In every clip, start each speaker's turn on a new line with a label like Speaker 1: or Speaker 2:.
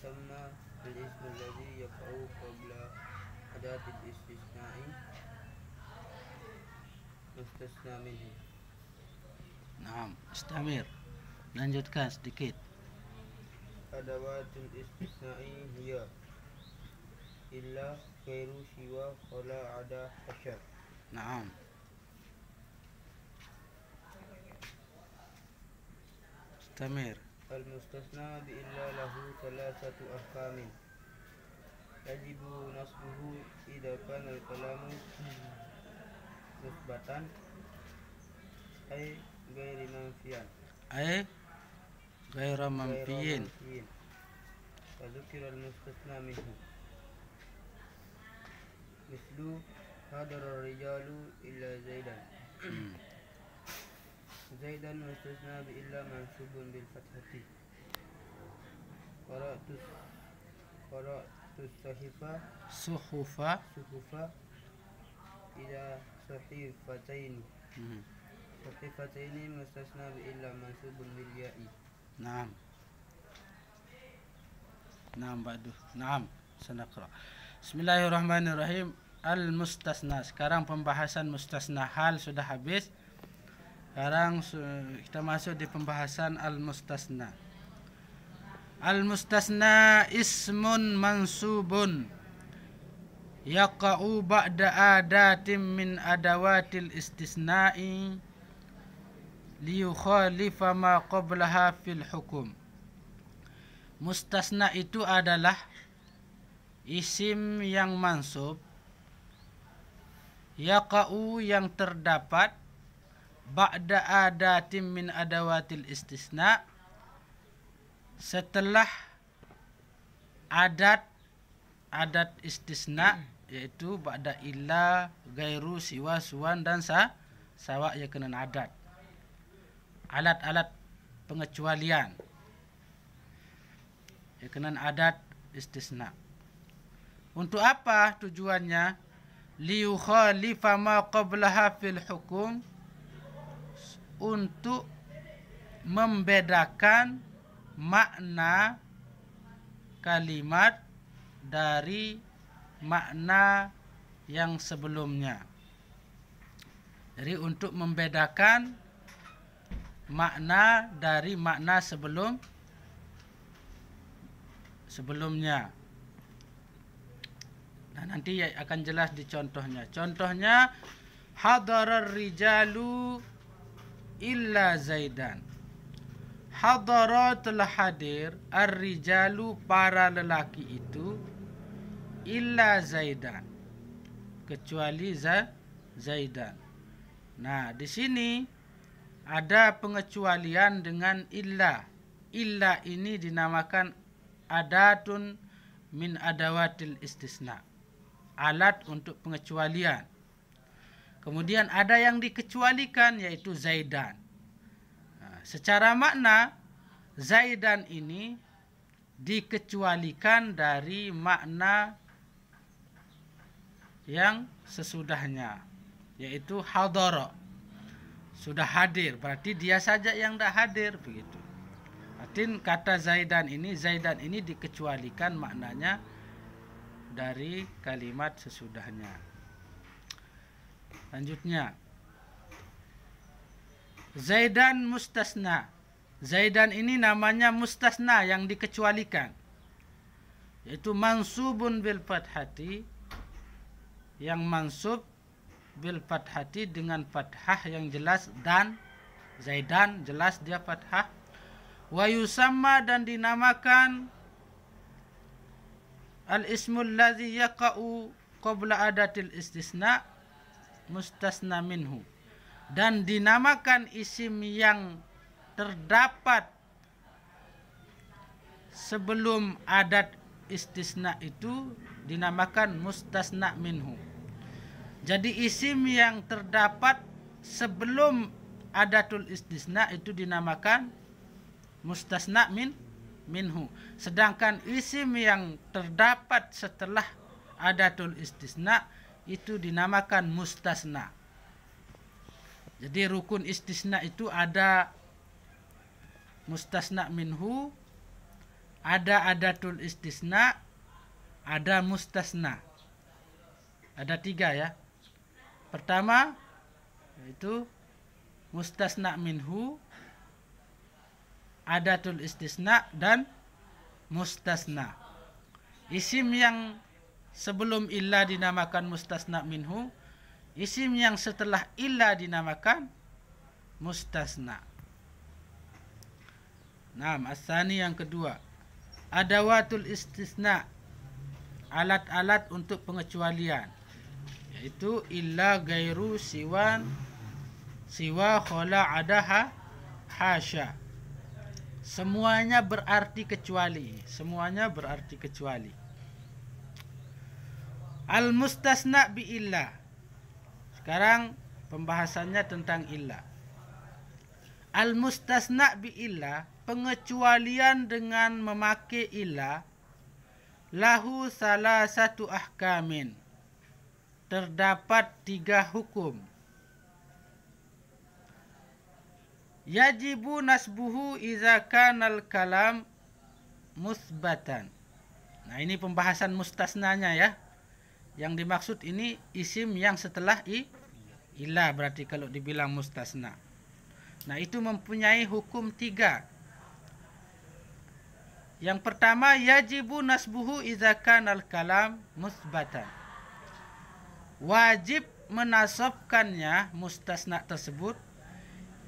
Speaker 1: ويسمى الاسم الذي يقع قبل أداة الاستثناء مستثنى منه.
Speaker 2: Naam, istamir. Lanjutkan sedikit.
Speaker 1: Adawatul istisna'i hiya illa khairu siwa qala ada hasyar.
Speaker 2: Naam. Istamir.
Speaker 1: Al-mustasna bi illa lahu thalathatu ahkamin. Yajibu nasbuhu idza kana al-kalamu musbatan ay ghairi manfiyan.
Speaker 2: Ay ghaira manfiyin.
Speaker 1: Wa dzukira al-mustasna minhu. Mislu hadara ar-rijalu illa zaidan. Zaidan mustasna bi illa mansubun bil fathati. Qara'tu
Speaker 2: Suhufa
Speaker 1: ila sahifataini. Sahifataini mustasna bi illa mansubun bil ya'i.
Speaker 2: Naam. Naam ba'du. Naam, sanaqra. Bismillahirrahmanirrahim. Al-mustasna. Sekarang pembahasan mustasna hal sudah habis. Sekarang kita masuk di pembahasan al-mustasna. Al-mustasna ismun mansubun yaqa'u ba'da adatin min adawatil istisna'i liyukhalifa ma qablaha fil hukum. Mustasna itu adalah isim yang mansub yaqa'u yang terdapat ba'da adatin min adawatil istisna setelah adat istisna, yaitu ba'da illa, gairu, siwa, suwan dan sawa ya kena adat. Alat-alat pengecualian ya kena adat istisna. Untuk apa tujuannya? Liyukhalifa ma qablaha fil hukum, untuk membedakan makna kalimat dari makna yang sebelumnya. Jadi untuk membedakan makna dari makna sebelumnya. Nah, nanti akan jelas di contohnya. Contohnya hadarar rijalu illa zaidan. Hadara telah hadir ar-rijalu para lelaki itu illa zaidan, kecuali zaidan. Nah, di sini ada pengecualian dengan illa. Illa ini dinamakan adatun min adawatil istisna, alat untuk pengecualian. Kemudian ada yang dikecualikan, yaitu zaidan. Secara makna, zaidan ini dikecualikan dari makna yang sesudahnya, yaitu hadara, sudah hadir, berarti dia saja yang tidak hadir, begitu. Artinya kata zaidan ini dikecualikan maknanya dari kalimat sesudahnya. Lanjutnya, zaidan mustasna. Zaidan ini namanya mustasna, yang dikecualikan, yaitu mansubun bil fathati, yang mansub bil fathati dengan fathah yang jelas, dan zaidan jelas dia fathah. Wa yusamma, dan dinamakan al ismul ladzi yaqa'u qabla adatil istisna mustasna minhu, dan dinamakan isim yang terdapat sebelum adat istisna itu dinamakan mustasna minhu. Jadi isim yang terdapat sebelum adatul istisna itu dinamakan mustasna minhu. Sedangkan isim yang terdapat setelah adatul istisna itu dinamakan mustasna. Jadi rukun istisna itu ada mustasna minhu, ada adatul istisna, ada mustasna. Ada 3 ya. Pertama yaitu mustasna minhu, adatul istisna, dan mustasna. Isim yang sebelum illa dinamakan mustasna minhu, isim yang setelah illa dinamakan mustasna. Nah, asani yang kedua, adawatul istisna, alat-alat untuk pengecualian, yaitu illa, gairu, siwa, khola, adaha, hasya. Semuanya berarti kecuali. Semuanya berarti kecuali. Al-mustasna bi illa. Sekarang pembahasannya tentang illa. Al-mustasna bi illa, pengecualian dengan memakai illa, lahu salah satu ahkamin, terdapat 3 hukum. Yajibu nasbuhu iza kanal kalam musbatan. Nah, ini pembahasan mustasnanya ya. Yang dimaksud ini isim yang setelah illa, berarti kalau dibilang mustasna. Nah, itu mempunyai hukum 3. Yang pertama, yajibu nasbuhu iza kanal kalam musbatan. Wajib menasabkannya mustasna tersebut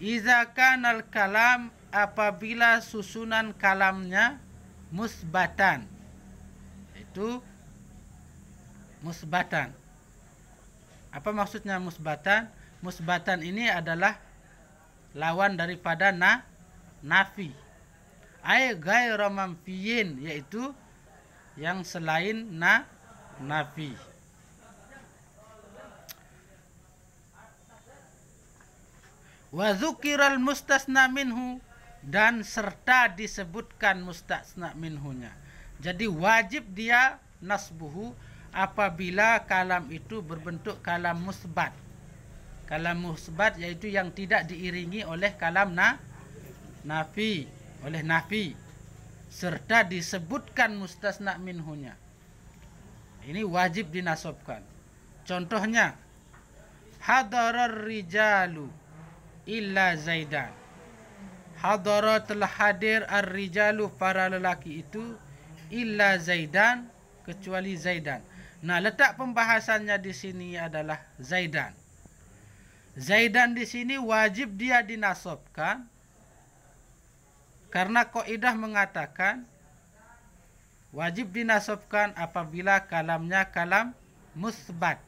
Speaker 2: iza kanal kalam, apabila susunan kalamnya musbatan. Itu musbatan. Apa maksudnya musbatan? Musbatan ini adalah lawan daripada nafi. Ay ghairu manfiyin, yaitu yang selain nafi. Wa dzukiral mustasna minhu, dan serta disebutkan mustasna minhunya. Jadi wajib dia nasbuhu apabila kalam itu berbentuk kalam musbat. Kalam musbat yaitu yang tidak diiringi oleh kalam nafi, oleh nafi, serta disebutkan mustasna minhunya. Ini wajib dinasabkan. Contohnya, hadarar rijalu illa zaidan. Hadara, telah hadir, ar-rijalu, para lelaki itu, illa zaidan, kecuali zaidan. Nah, letak pembahasannya di sini adalah zaidan. Zaidan di sini wajib dia dinasabkan karena kaidah mengatakan wajib dinasabkan apabila kalamnya kalam musbat.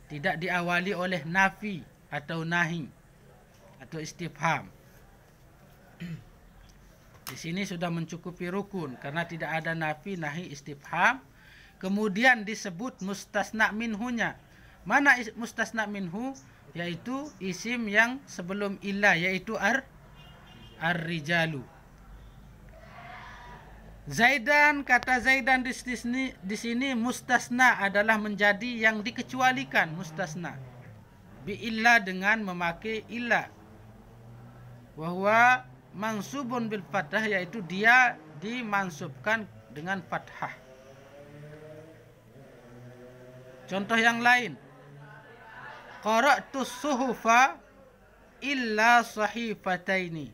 Speaker 2: Tidak diawali oleh nafi atau nahi atau istifham. Di sini sudah mencukupi rukun karena tidak ada nafi, nahi, istifham. Kemudian disebut mustasna minhunya. Mana mustasna minhu? Yaitu isim yang sebelum illa, yaitu ar-rijalu. Zaidan, kata Zaidan di sini mustasna adalah menjadi yang dikecualikan, mustasna bi illa, dengan memakai illa. Wa huwa mansubun bil fathah, yaitu dia dimansubkan dengan fathah. Contoh yang lain, qara'tu suhufa illa sahifataini.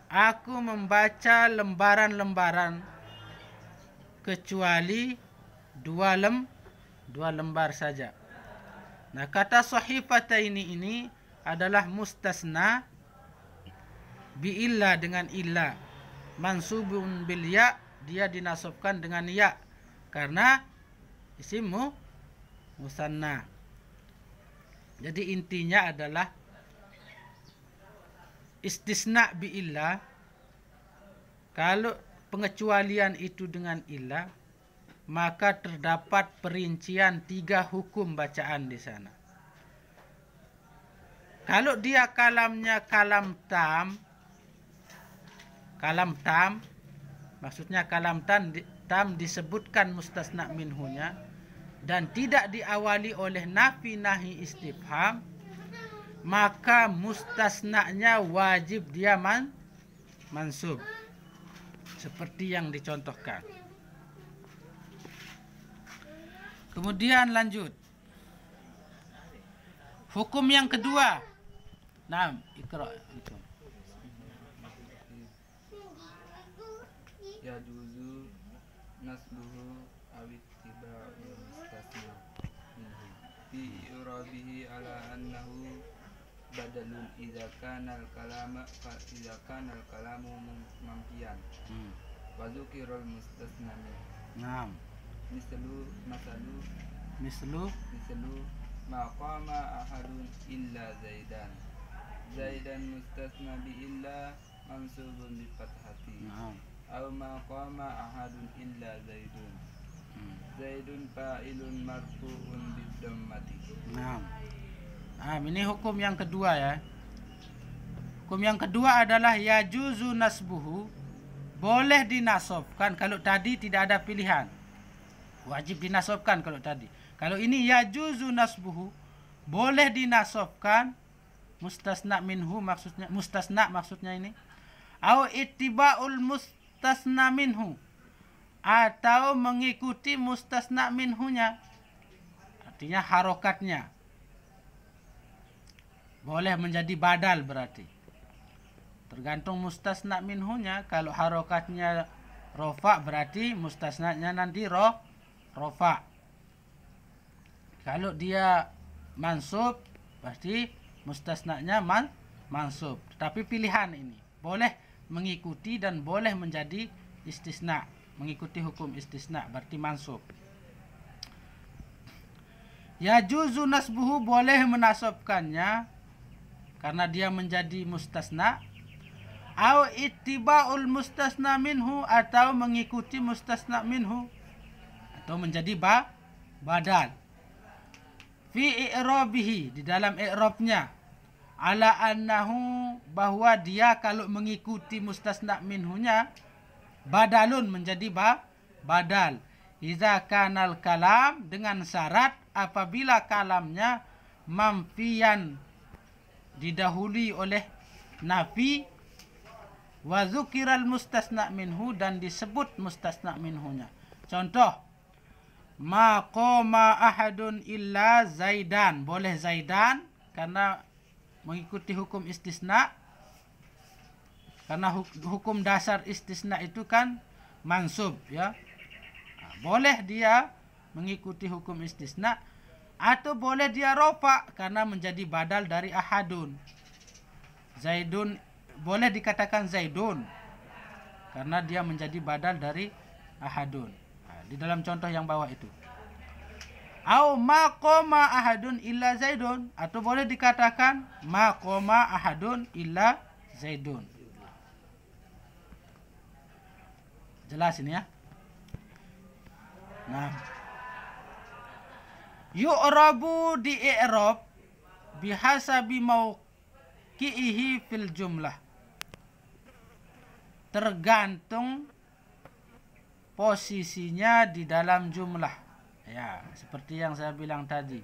Speaker 2: Aku membaca lembaran-lembaran kecuali dua lembar saja. Nah, kata sahifataini ini adalah mustasna bi illa, dengan illa. Mansubun bil ya, dia dinasabkan dengan ya karena isim musanna. Jadi intinya adalah istisna bi illa, kalau pengecualian itu dengan illa, maka terdapat perincian 3 hukum bacaan di sana. Kalau dia kalamnya kalam tam, maksudnya kalam tam disebutkan mustasna minhunya dan tidak diawali oleh nafi, nahi, istifham, maka mustasnanya wajib dia mansub. seperti yang dicontohkan. Kemudian lanjut. Hukum yang kedua. Naam, ikra.
Speaker 1: Yajuzu nasbuhu awit tiba'ul mustasna minhu fi irabihi ala annahu badalun idza kana al-kalamu mamfiyan wa dzukira al-mustasna minhu.
Speaker 2: Naam. Mislu
Speaker 1: maqama ahadun illa zaidan mustasna bi illa mansubun bi fathati.
Speaker 2: Naam.
Speaker 1: Aw maqama ahadun illa zaidun fa'ilun marfu'un bid dhammati.
Speaker 2: Naam. Ini hukum yang kedua ya. Hukum yang kedua adalah yajuzu nasbuhu, boleh dinasabkan kalau tadi tidak ada pilihan. Wajib dinasabkan kalau tadi. Kalau ini yajuzu nasbuhu, boleh dinasabkan, mustasna minhu maksudnya ini. Au ittiba'ul mustasna minhu, atau mengikuti mustasna minhunya, artinya harokatnya. Boleh menjadi badal berarti. Tergantung mustasna minhunya. Kalau harokatnya rofa berarti mustasnanya nanti rofa. Kalau dia mansub berarti mustasnanya mansub. Tetapi pilihan ini boleh mengikuti dan boleh menjadi istisna, mengikuti hukum istisna berarti mansub. Yajuzu nasbuhu, boleh menasabkannya karena dia menjadi mustasna. Au ittiba'ul mustasna minhu, atau mengikuti mustasna minhu, atau menjadi badal. Fi i'rabihi, di dalam i'rabnya, ala annahu, bahwa dia kalau mengikuti mustasna minhunya badalun, menjadi badal. Iza kanal kalam, dengan syarat apabila kalamnya mamfiyan, didahului oleh nafi, wa dzukiral mustasna minhu, dan disebut mustasna minhunya. Contoh, ma qama ahadun illa zaidan, boleh zaidan karena mengikuti hukum istisna, karena hukum dasar istisna itu kan mansub ya. Boleh dia mengikuti hukum istisna, atau boleh dia rofa karena menjadi badal dari ahadun. Zaidun, boleh dikatakan zaidun karena dia menjadi badal dari ahadun. Di dalam contoh yang bawah itu. Au ma qama ahadun illa zaidun, atau boleh dikatakan ma qama ahadun illa zaidun. Jelas ini ya. Nah, yu'rabu di i'rab bihasabi mauqi'ihi fil jumlah, tergantung posisinya di dalam jumlah. Ya, seperti yang saya bilang tadi.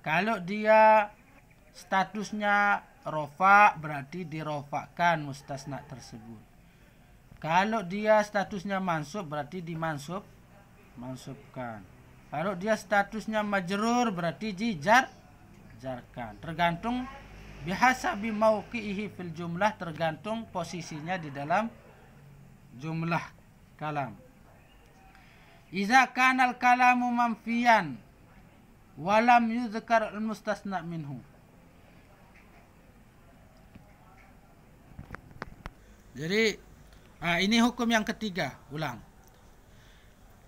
Speaker 2: Kalau dia statusnya rofa, berarti dirofakan mustasna tersebut. Kalau dia statusnya mansub, berarti mansubkan. Kalau dia statusnya majrur, berarti jarkan. Tergantung bihasabi mauqi'ihi fil jumlah, tergantung posisinya di dalam jumlah kalam. Iza kanal kalamu mamfiyan walam yuzkar al-mustasna minhu. Jadi ini hukum yang ketiga, ulang.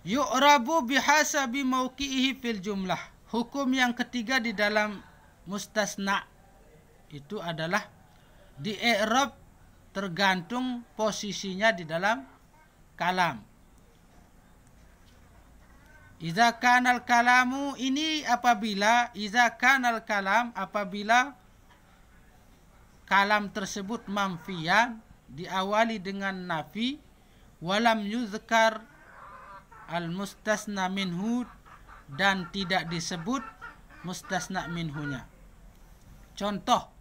Speaker 2: Yu'rabu bihasabi mauqi'ihi fil jumlah. Hukum yang ketiga di dalam mustasna itu adalah di i'rab tergantung posisinya di dalam kalam. Iza kanal kalamu, ini apabila iza kanal kalam, apabila kalam tersebut mamfiyan, diawali dengan nafi, walam yuzkar al-mustasna minhu, dan tidak disebut mustasna minhunya. Contoh,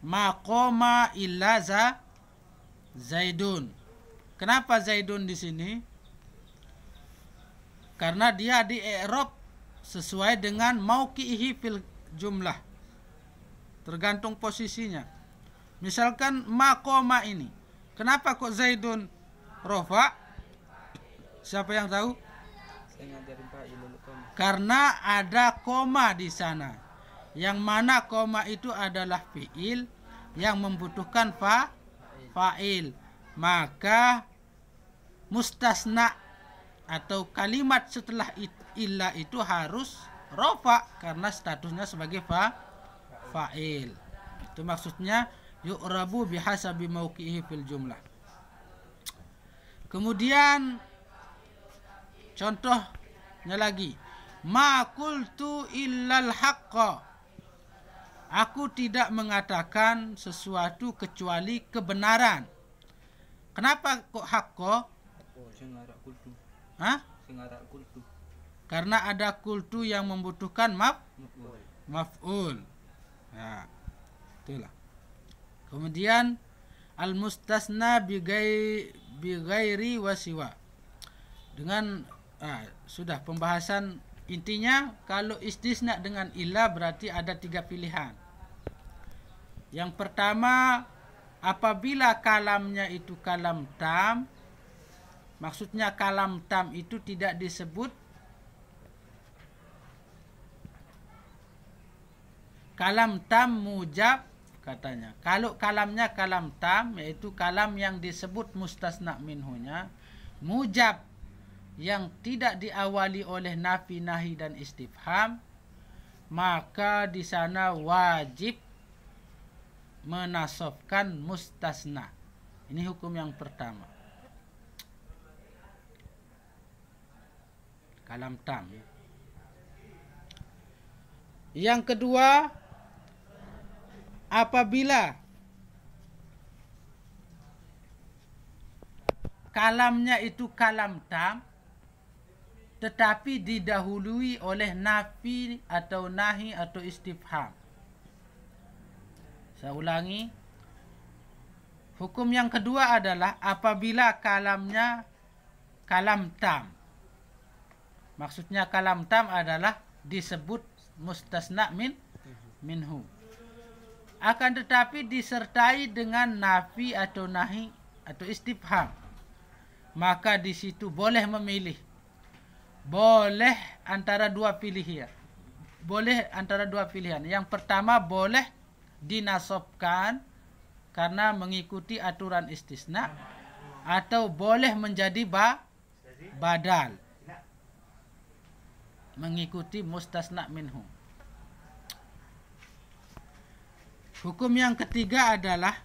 Speaker 2: ma qoma illa zaidun. Kenapa Zaidun di sini? Karena dia di i'rab sesuai dengan mauqi'ihi fil jumlah. Tergantung posisinya. Misalkan maqama ini. Kenapa kok Zaidun rofa? Siapa yang tahu?
Speaker 1: Saya ngajarin Pak Ilul koma.
Speaker 2: Karena ada koma di sana. Yang mana koma itu adalah fi'il yang membutuhkan fa'il. Maka mustasna atau kalimat setelah illa itu harus rofa karena statusnya sebagai fa'il. Itu maksudnya yu'rabu bihasabi mauqi'ihi fil jumlah. Kemudian contohnya lagi, ma qultu illal haqqa. Aku tidak mengatakan sesuatu kecuali kebenaran. Kenapa kok haqqa?
Speaker 1: Oh, saya ngarak kultu.
Speaker 2: Hah?
Speaker 1: Saya ngarak kultu.
Speaker 2: Karena ada kultu yang membutuhkan
Speaker 1: Maf'ul.
Speaker 2: maf'ul. Nah, itulah. Kemudian al-mustasna bi ghairi wasiwa. Dengan sudah pembahasan intinya kalau istisna dengan illa berarti ada 3 pilihan. Yang pertama, apabila kalamnya itu kalam tam, maksudnya kalam tam itu tidak disebut kalam tam mujab katanya. Kalau kalamnya kalam tam, yaitu kalam yang disebut mustasna minhunya, mujab yang tidak diawali oleh nafi, nahi dan istifham, maka di sana wajib menasabkan mustasna. Ini hukum yang pertama. Kalam tam. Yang kedua, apabila kalamnya itu kalam tam tetapi didahului oleh nafi atau nahi atau istifham. Saya ulangi. Hukum yang kedua adalah apabila kalamnya kalam tam. Maksudnya kalam tam adalah disebut mustasna minhu. Akan tetapi disertai dengan nafi atau nahi atau istifham. Maka di situ boleh memilih. Boleh antara dua pilihan. Boleh antara dua pilihan. Yang pertama boleh dinasabkan karena mengikuti aturan istisna, atau boleh menjadi badal mengikuti mustasna minhu. Hukum yang ketiga adalah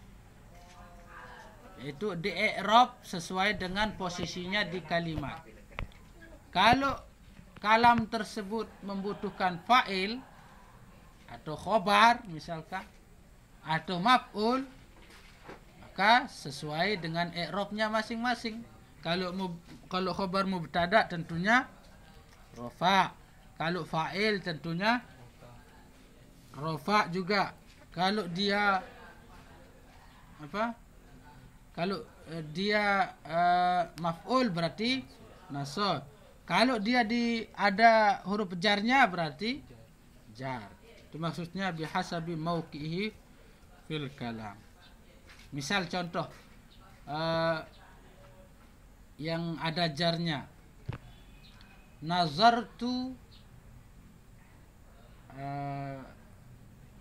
Speaker 2: yaitu di-i'rab sesuai dengan posisinya di kalimat. Kalau kalam tersebut membutuhkan fa'il atau khobar misalkan atau maf'ul, maka sesuai dengan i'rabnya masing-masing. Kalau khobar mubtada tentunya rafa. Kalau fa'il tentunya rafa juga. Kalau dia Kalau dia maf'ul berarti nasab. Kalau dia ada huruf jarnya berarti jar. Itu maksudnya bihasabi mauqi'ihi fil kalam. Misal contoh yang ada jarnya. Nazartu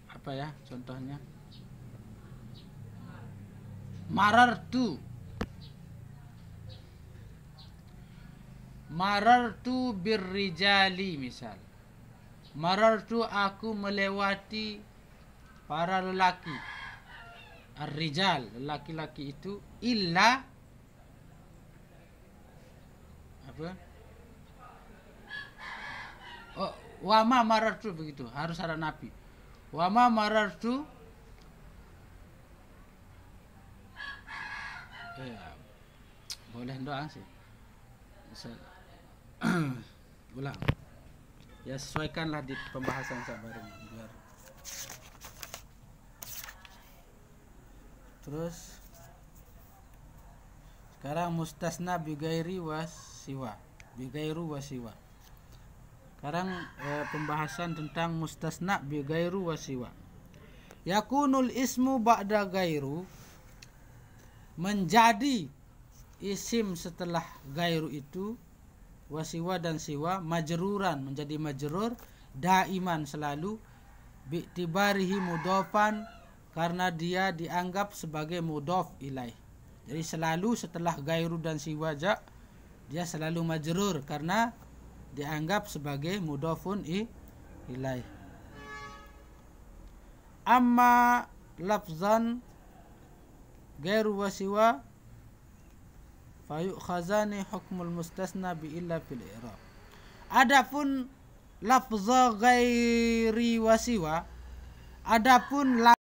Speaker 2: apa ya contohnya? Marartu birrijali misal. Marartu aku melewati para lelaki. Ar-rijal, lelaki-laki itu illa apa? Oh, wama marartu begitu, harus ada nafi. Wama marartu boleh doang sih. Misal ulang. Ya sesuaikanlah di pembahasan sabar biar. Terus Sekarang mustasna bi ghairi wa siwa. Bi ghairu wa siwa. Sekarang pembahasan tentang mustasna bi ghairu wa siwa. Yakunul ismu ba'da ghairu, menjadi isim setelah ghairu itu, wasiwa dan siwa, majruran, menjadi majrur, daiman, selalu, bi'tibarihi mudhofan, karena dia dianggap sebagai mudhof ilaih. Jadi selalu setelah ghairu dan siwa dia selalu majrur karena dianggap sebagai mudhofun ilaih. Amma lafzan ghairu wa siwa fayukhazani hukmul mustasna bi illa fil i'rab. Adapun lafza ghairi wa siwa, adapun